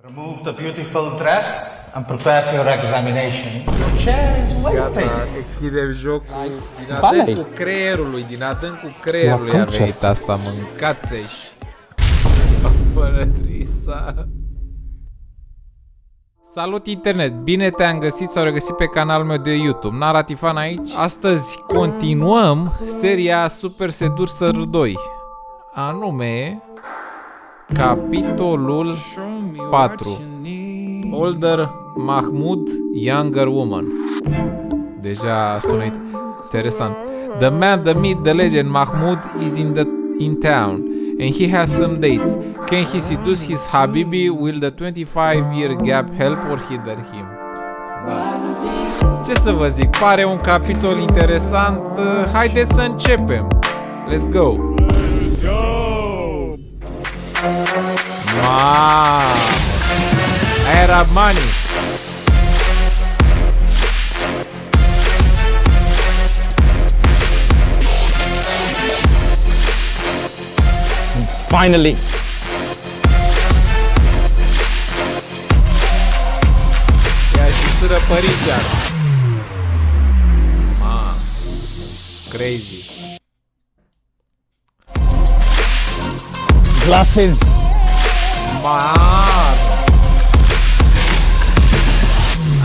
Remove the beautiful dress and prepare for your examination. Your chair is waiting. Gata, închidem jocul din adâncul creierului, din adâncul creierului a venit asta, mâncați-și. Fărătrisa. Salut internet, bine te-am găsit sau regăsit pe canalul meu de YouTube, Naratifan aici. Astăzi continuăm seria Super Seducer 2, anume capitolul 4. Older Mahmud, Younger Woman. Deja sună interesant. The man, the myth, the legend Mahmud is in town and he has some dates. Can he seduce his habibi? Will the 25-year gap help or hinder him? Da. Ce să vă zic, pare un capitol interesant. Haideți să începem. Let's go. Mamă! Aia era money! Finally. Ia și surăpăricea. Mamă! Crazy! Glasses. Mamă!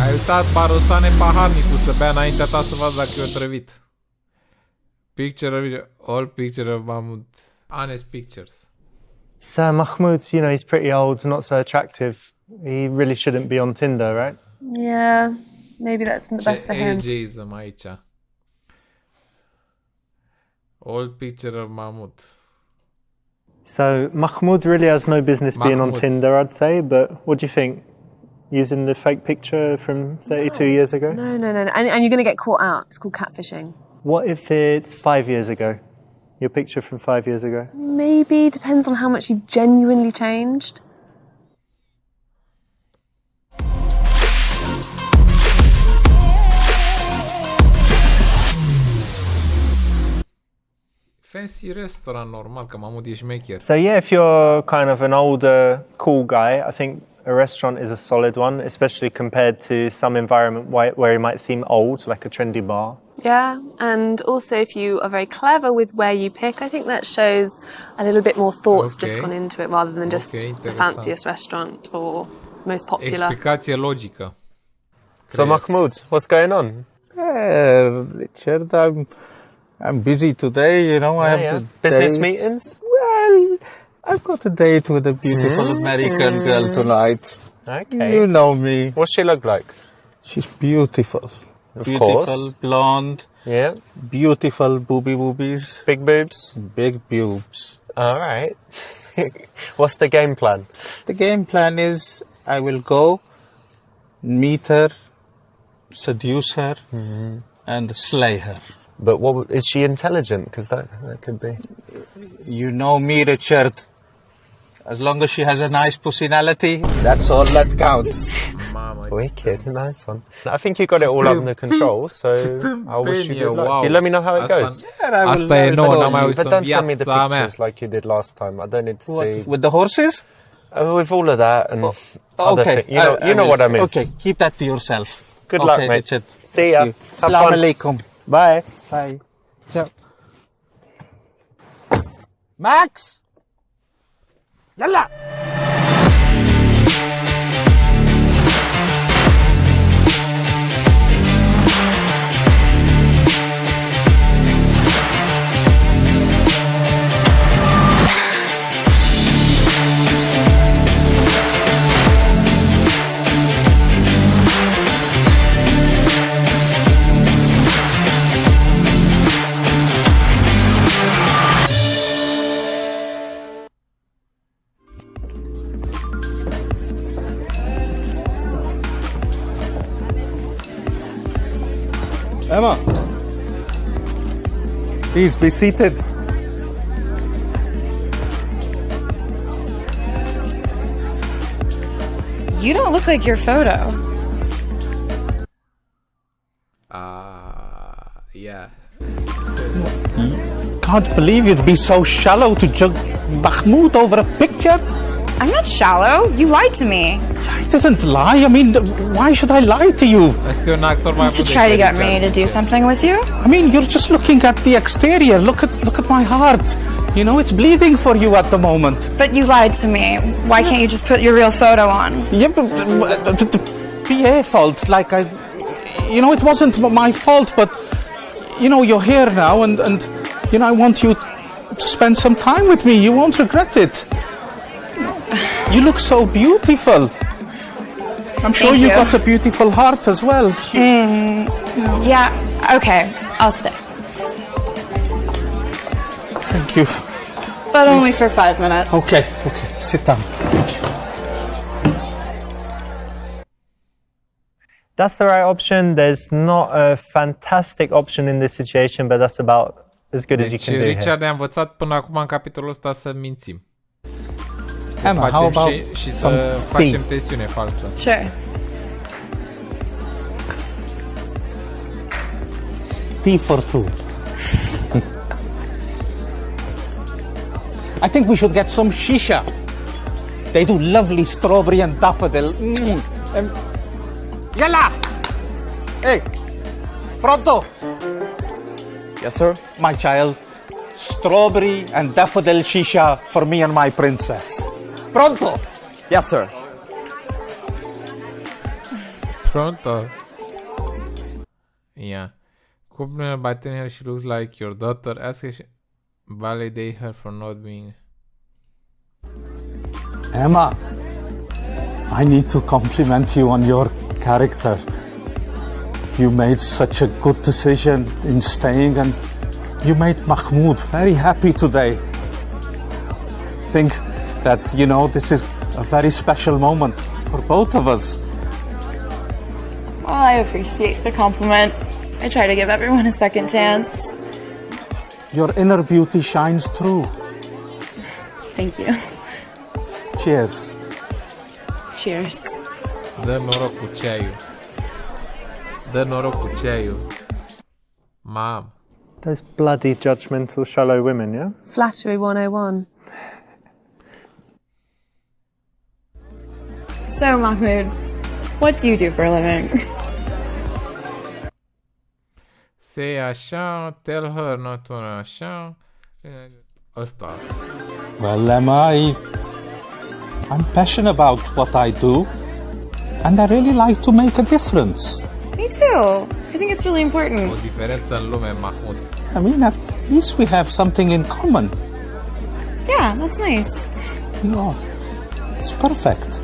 Ai uitat Barosane paharnicul să bea înaintea ta să vadă dacă e otrăvit. Picture of all picture of Mahmud. Honest pictures. Sir Mahmoud, he's pretty old, not so attractive. He really shouldn't be on Tinder, right? Yeah, maybe that's the best for him. Ageism aici. Old picture of Mahmud. So Mahmoud really has no business being on Tinder, I'd say, but what do you think? Using the fake picture from 32 years ago? No. And you're going to get caught out. It's called catfishing. What if it's 5 years ago? Your picture from 5 years ago? Maybe, depends on how much you've genuinely changed. Fancy restaurant normal, că Mahmud e șmecher. So yeah, if you're kind of an older, cool guy, I think a restaurant is a solid one, especially compared to some environment where it might seem old, like a trendy bar. Yeah, and also if you are very clever with where you pick, I think that shows a little bit more thought's just gone into it rather than just the fanciest restaurant or most popular. Explicație logică. So Mahmoud, what's going on? Richard, I'm busy today, I have business meetings? Well, I've got a date with a beautiful American girl tonight. Okay. You know me. What's she look like? She's beautiful. Of beautiful, course. Blonde. Yeah. Beautiful boobies. Big boobs? Big boobs. All right. What's the game plan? The game plan is I will go, meet her, seduce her, and slay her. But what is she intelligent? Because that could be. You know me, Richard. As long as she has a nice personality, that's all that counts. Mamă, wicked, nice one. I think you got it all under control, so I wish you good luck. Wow. You let me know how it goes. Asta e nouă, n-am mai auzit But în don't send me the viața mea. pictures like you did last time. I don't need to see. With the horses? With all of that and other Okay. things. You know what I mean. Okay, keep that to yourself. Good luck, mate. Richard. See ya. Have Assalamu fun. alaikum. Bye. Bye. Ciao. Max! Yalla! Emma, please be seated. You don't look like your photo. Yeah. Can't believe you'd be so shallow to judge Mahmoud over a picture. I'm not shallow. You lied to me. I didn't lie. I mean, why should I lie to you? Este un actor mai To bun try to decât get me Richard. to do something with you? I mean, you're just looking at the exterior. Look at my heart. You know, it's bleeding for you at the moment. But you lied to me. Why can't you just put your real photo on? Yeah, but the PA fault. Like you know, it wasn't my fault. But you know, you're here now, and you know, I want you to spend some time with me. You won't regret it. You look so beautiful. I'm sure Thank you you. got a beautiful heart as well. Yeah, okay. I'll stay. Thank you. But only for 5 minutes. Okay, sit down. That's the right option. There's not a fantastic option in this situation, but that's about as good as you Deci can do here. Richard ne-a învățat până acum în capitolul ăsta să mințim. Emma, how about și some să tea? facem tensiune falsă. Sure. Tea for two. I think we should get some shisha. They do lovely strawberry and daffodil. Yalla! Hey, pronto! Yes, sir. My child, strawberry and daffodil shisha for me and my princess. Pronto! Yes, sir. Pronto. Yeah. Compliment by telling her she looks like your daughter. Ask her validate her for not being... Emma, I need to compliment you on your character. You made such a good decision in staying, and you made Mahmoud very happy today. Think that, you know, this is a very special moment for both of us. Well, I appreciate the compliment. I try to give everyone a second chance. Your inner beauty shines through. Thank you. Cheers. Cheers. Dă noroc cu ceaiul. Dă noroc cu ceaiul. Mam. Those bloody judgmental, shallow women, yeah? Flattery 101. So, Mahmoud, what do you do for a living? Say așa, tell her not to așa. Ăsta. Well, Emma, I'm passionate about what I do, and I really like to make a difference. Me too. I think it's really O important. diferență în lume, Mahmud. I mean, at least we have something in common. Yeah, that's nice. No, it's perfect.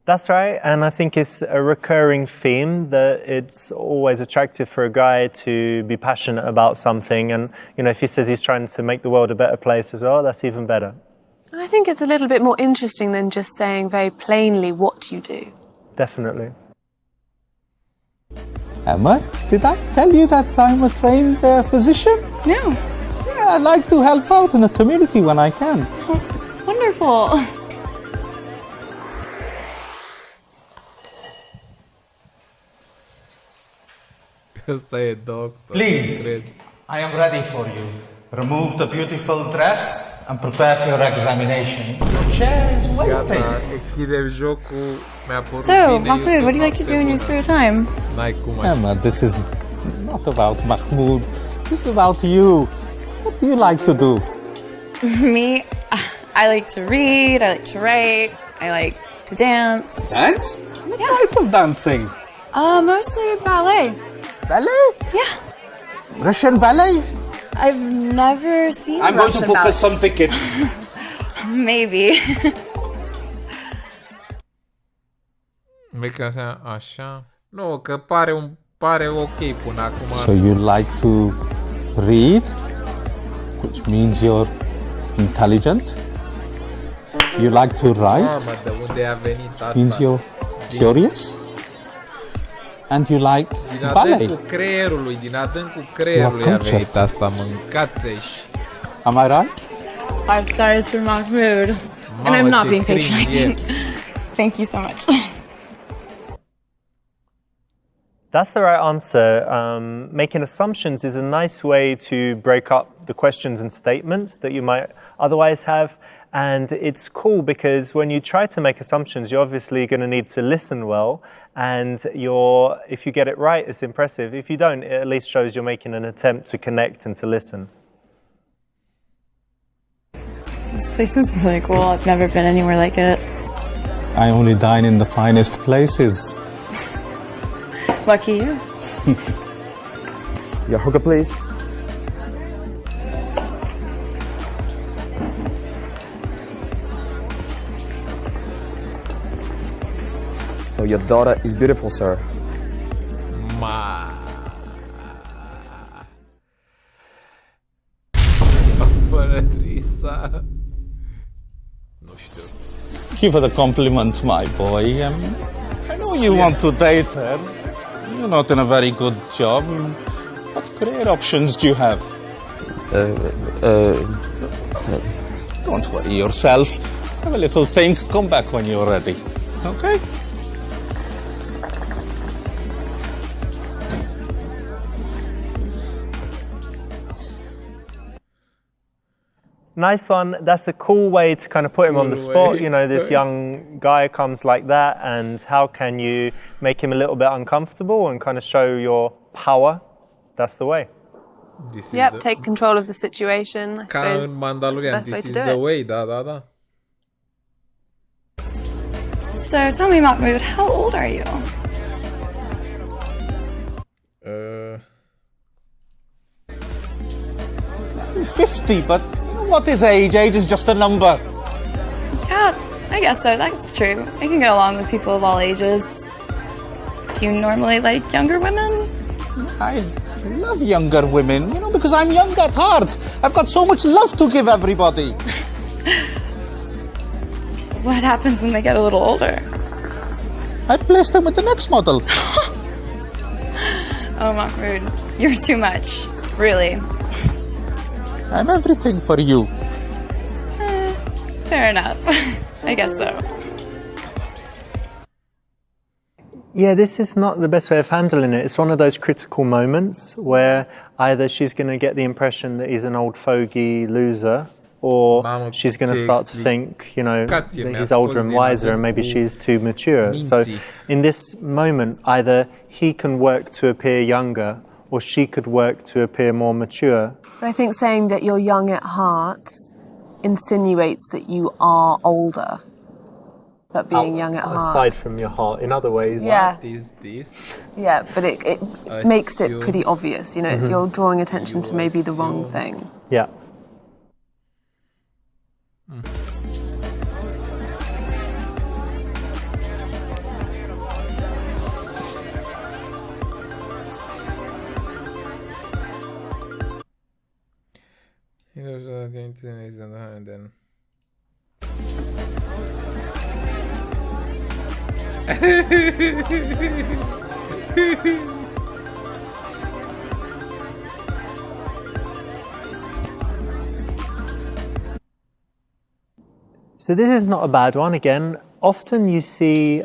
That's right, and I think it's a recurring theme that it's always attractive for a guy to be passionate about something, and you know, if he says he's trying to make the world a better place as well, that's even better. And I think it's a little bit more interesting than just saying very plainly what you do. Definitely. Emma, did I tell you that I'm a trained physician? No, Yeah, I like to help out in the community when I can. it's wonderful. Ăsta e doctor. Please, I am ready for you. Remove the beautiful dress and prepare for your examination. Your chair is waiting. Gata, închidem jocul. Mi-a părut So, bine, Mahmoud, eu what do you like to do in your spare time? N-ai cum așa. Emma, this is not about Mahmoud. This is about you. What do you like to do? Me, I like to read, I like to write, I like to dance. Dance? What type of dancing? Mostly ballet. Ballet? Yeah. Russian ballet? I've never seen I'm going to Russian book ballet. us some tickets. Maybe. Make așa. Nu, că pare ok până acum. So you like to read, which means you're intelligent. You like to write, Mamă, de unde a venit asta? means you're curious. And you like Din ballet. adâncul creierului, din adâncul creierului a concept. venit asta, mâncați-și. Am I right? 5 stars for Mahmoud. And Mamă, I'm not ce being cringe patronizing. e. Thank you so much. That's the right answer. Making assumptions is a nice way to break up the questions and statements that you might otherwise have. And it's cool because when you try to make assumptions, you're obviously going to need to listen well. And if you get it right, it's impressive. If you don't, it at least shows you're making an attempt to connect and to listen. This place is really cool. I've never been anywhere like it. I only dine in the finest places. Lucky you. Your hookah, please. So your daughter is beautiful, sir. Thank you for the compliment, my boy. I know you want to date her. You're not in a very good job. What career options do you have? Don't worry yourself. Have a little think. Come back when you're ready. Okay? Nice one. That's a cool way to kind of put him on the spot. You know, this young guy comes like that, and how can you make him a little bit uncomfortable and kind of show your power? That's the way. Yep, take control of the situation, I suppose. That's the best way to do it. Way, da. So tell me, Mahmoud, how old are you? 50, but what is age? Age is just a number. Yeah, I guess so. That's true. I can get along with people of all ages. Do you normally like younger women? I love younger women, you know, because I'm young at heart. I've got so much love to give everybody. What happens when they get a little older? I place them with the next model. Oh, Mahmoud, you're too much. Really. I'm everything for you. Fair enough. I guess so. Yeah, this is not the best way of handling it. It's one of those critical moments where either she's going to get the impression that he's an old fogey loser, or she's going to start to think, you know, that he's older and wiser and maybe she's too mature. So in this moment, either he can work to appear younger or she could work to appear more mature. But I think saying that you're young at heart insinuates that you are older, but being young at heart. Aside from your heart, in other ways. Yeah. This. Yeah, but it makes it pretty obvious, you know, it's you're drawing attention to maybe the wrong thing. Yeah. So this is not a bad one. Again, often you see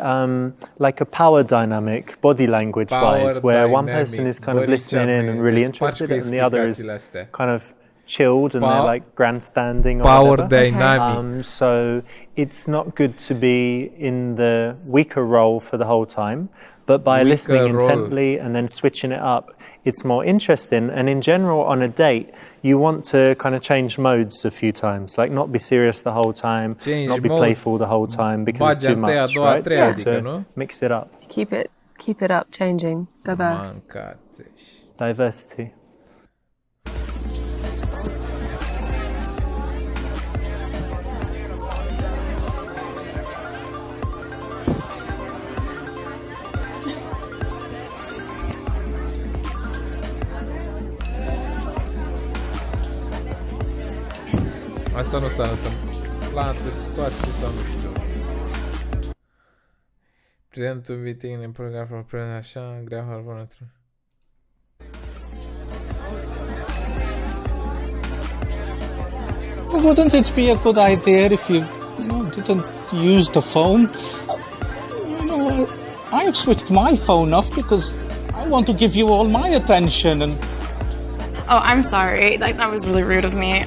like a power dynamic, body language-wise, where one person is kind of listening in and really interested, and the other is kind of chilled and they're like grandstanding or power whatever. dynamic. So it's not good to be in the weaker role for the whole time, but by listening intently and then switching it up, it's more interesting. And in general, on a date, you want to kind of change modes a few times, like not be serious the whole time, not be playful the whole time, because it's too much, right? So to mix it up. Keep it up, changing, diverse. Diversity. Asta nu s-a întâmplat de situație sau nu știu. Prezentul meeting în programul așa, grea harmonetru. Wouldn't it be a good idea if you didn't use the phone? I've switched my phone off because I want to give you all my attention and... Oh, I'm sorry. That was really rude of me.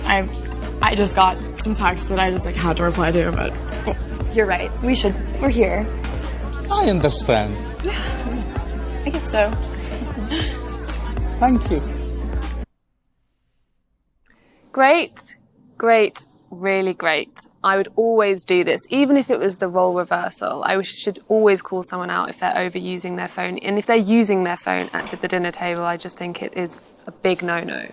I just got some text that I just had to reply to, but you're right. We're here. I understand. I guess so. Thank you. Great, great, really great. I would always do this, even if it was the role reversal. I should always call someone out if they're overusing their phone. And if they're using their phone at the dinner table, I just think it is a big no-no.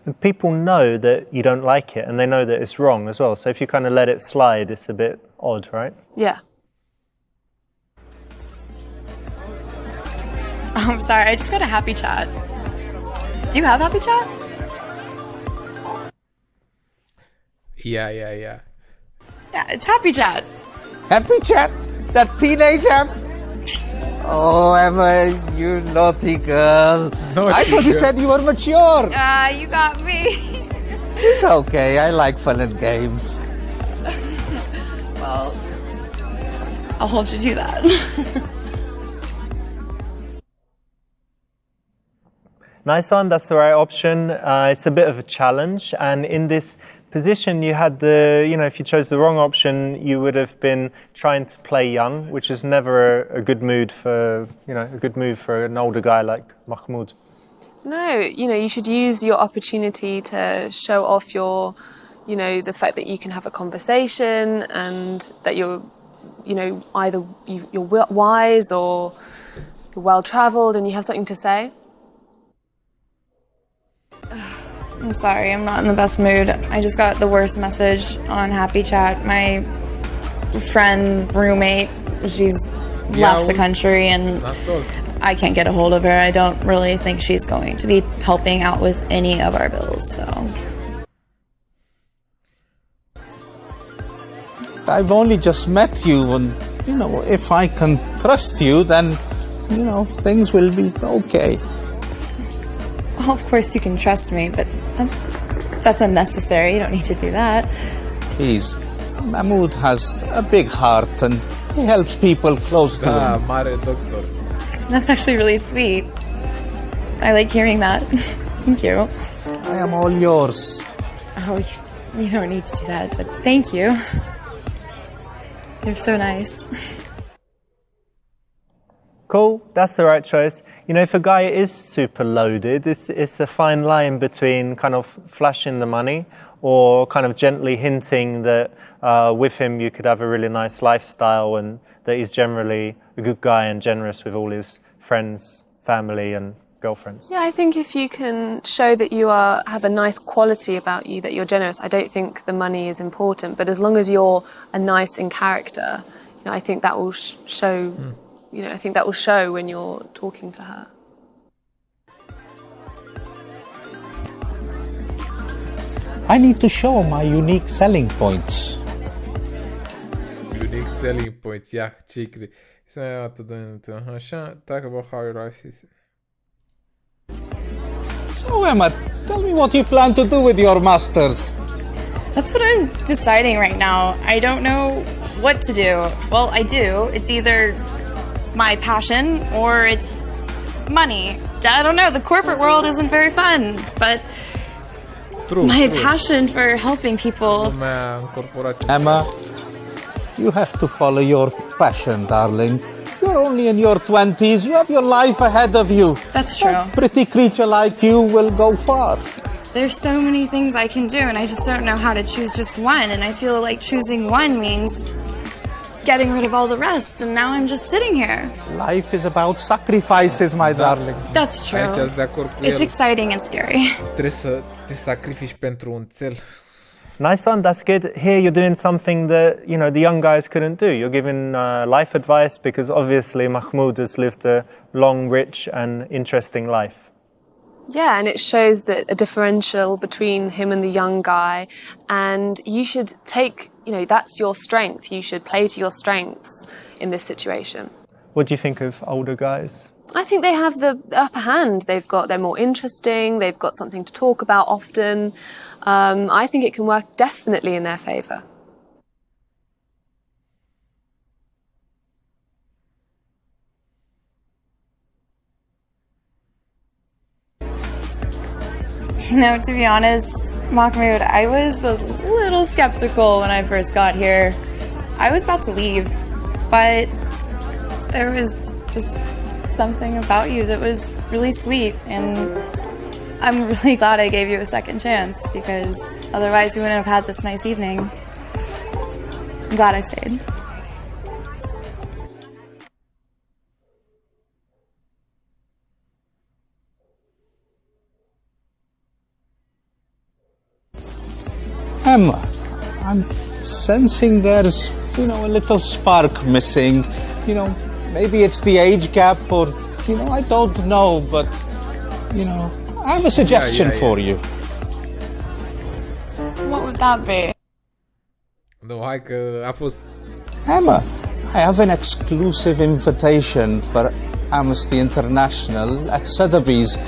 And people know that you don't like it, and they know that it's wrong as well. So if you kind of let it slide, it's a bit odd, right? Yeah. Oh, I'm sorry. I just got a happy chat. Do you have happy chat? Yeah. Yeah, it's happy chat. Happy chat? That teenage app? Oh, Emma, you naughty girl. I thought you said you were mature. You got me. It's okay. I like fun and games. Well, I'll hold you to that. Nice one, that's the right option. It's a bit of a challenge, and in this position you had if you chose the wrong option, you would have been trying to play young, which is never a good mood for, a good move for an older guy like Mahmoud. No, you should use your opportunity to show off your, the fact that you can have a conversation and that you're, either you're wise or you're well-traveled and you have something to say. I'm sorry, I'm not in the best mood. I just got the worst message on Happy Chat. My friend, roommate, she's left the country and I can't get a hold of her. I don't really think she's going to be helping out with any of our bills, so. I've only just met you and, if I can trust you, then, things will be okay. Well, of course you can trust me, but that's unnecessary. You don't need to do that. Please, Mahmoud has a big heart and he helps people close to him. Mare doctor. That's actually really sweet. I like hearing that. Thank you. I am all yours. Oh, you don't need to do that, but thank you. You're so nice. Cool, that's the right choice. If a guy is super loaded, it's a fine line between kind of flashing the money or kind of gently hinting that with him you could have a really nice lifestyle and that he's generally a good guy and generous with all his friends, family and girlfriends. Yeah, I think if you can show that you have a nice quality about you, that you're generous, I don't think the money is important, but as long as you're a nice in character, I think that will show... I think that will show when you're talking to her. I need to show my unique selling points. Unique selling points, yeah, ce-i crede. Așa, talk about how your life is. So, Emma, tell me what you plan to do with your masters. That's what I'm deciding right now. I don't know what to do. Well, I do. It's either my passion or it's money. I don't know. The corporate world isn't very fun, but my passion for helping people. Emma, you have to follow your passion, darling. You're only in your 20s. You have your life ahead of you. That's true. A pretty creature like you will go far. There's so many things I can do, and I just don't know how to choose just one. And I feel like choosing one means getting rid of all the rest, and now I'm just sitting here. Life is about sacrifices, my darling. That's true. It's exciting and scary. Trebuie să te sacrifici pentru un cel. Nice one, that's good. Here you're doing something that, the young guys couldn't do. You're giving life advice because obviously Mahmoud has lived a long, rich and interesting life. Yeah, and it shows that a differential between him and the young guy, and you should take, that's your strength. You should play to your strengths in this situation. What do you think of older guys? I think they have the upper hand. They're more interesting. They've got something to talk about often. I think it can work definitely in their favour. You know, to be honest, Mahmoud, I was a little skeptical when I first got here. I was about to leave, but there was just something about you that was really sweet, and I'm really glad I gave you a second chance, because otherwise we wouldn't have had this nice evening. I'm glad I stayed. Emma, I'm sensing there's, a little spark missing. Maybe it's the age gap or, I don't know, but, I have a suggestion for you. What would that be? Nu, hai că a fost... Emma, I have an exclusive invitation for Amnesty International at Sotheby's.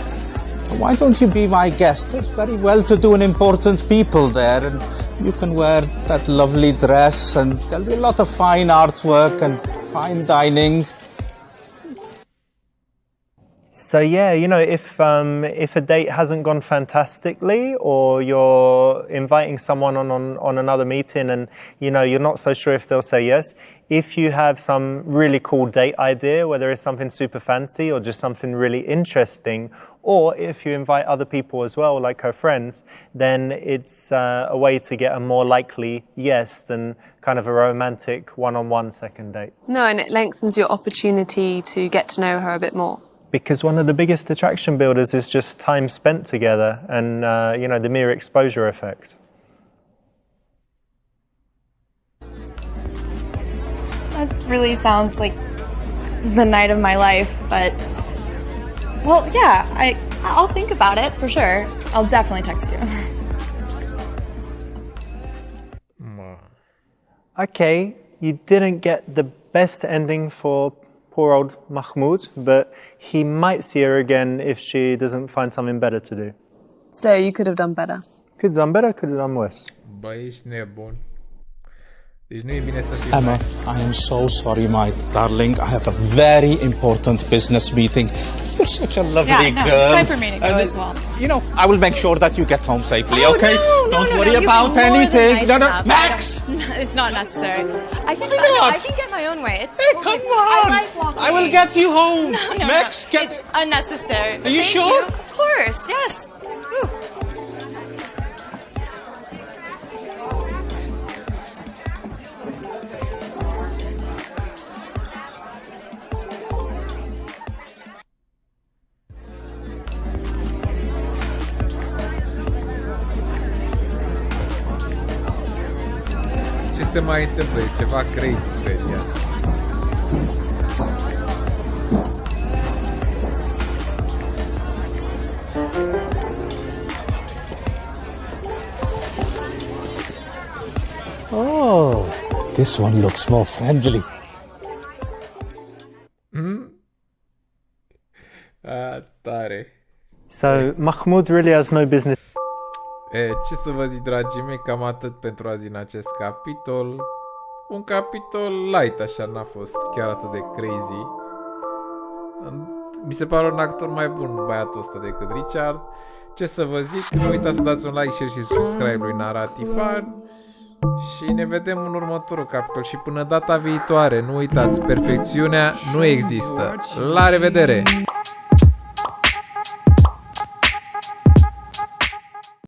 Why don't you be my guest? There's very well-to-do and important people there, and you can wear that lovely dress, and there'll be a lot of fine artwork and fine dining. So yeah, if a date hasn't gone fantastically, or you're inviting someone on another meeting and you're not so sure if they'll say yes, if you have some really cool date idea, whether it's something super fancy or just something really interesting, or if you invite other people as well, like her friends, then it's a way to get a more likely yes than kind of a romantic one-on-one second date. No, and it lengthens your opportunity to get to know her a bit more. Because one of the biggest attraction builders is just time spent together and, the mere exposure effect. That really sounds like the night of my life, but... Well, yeah, I'll think about it, for sure. I'll definitely text you. Okay, you didn't get the best ending for poor old Mahmoud, but he might see her again if she doesn't find something better to do. So you could have done better. Could have done better, could have done worse. Bă, ești nebun. Deci nu e bine să fii... Emma, I am so sorry, my darling. I have a very important business meeting. You're such a lovely girl. It's time for me to go as well. I will make sure that you get home safely, okay? No, Don't worry about anything. Nice Max! It's not necessary. I can get my own way. It's Come on! I like walking. I will get you home. No, Max, no. It's unnecessary. Are you Thank sure? You. Of course, yes. Whew. Ce se mai întâmplă? E ceva crazy, cred ea. Oh, this one looks more friendly. Atare. So Mahmoud really has no business. Ce să vă zic, dragii mei, cam atât pentru azi în acest capitol. Un capitol light, așa, n-a fost chiar atât de crazy. Mi se pare un actor mai bun băiatul ăsta decât Richard. Ce să vă zic, nu uitați să dați un like, share și subscribe lui Naratifan. Și ne vedem în următorul capitol. Și până data viitoare, nu uitați, perfecțiunea nu există. La revedere!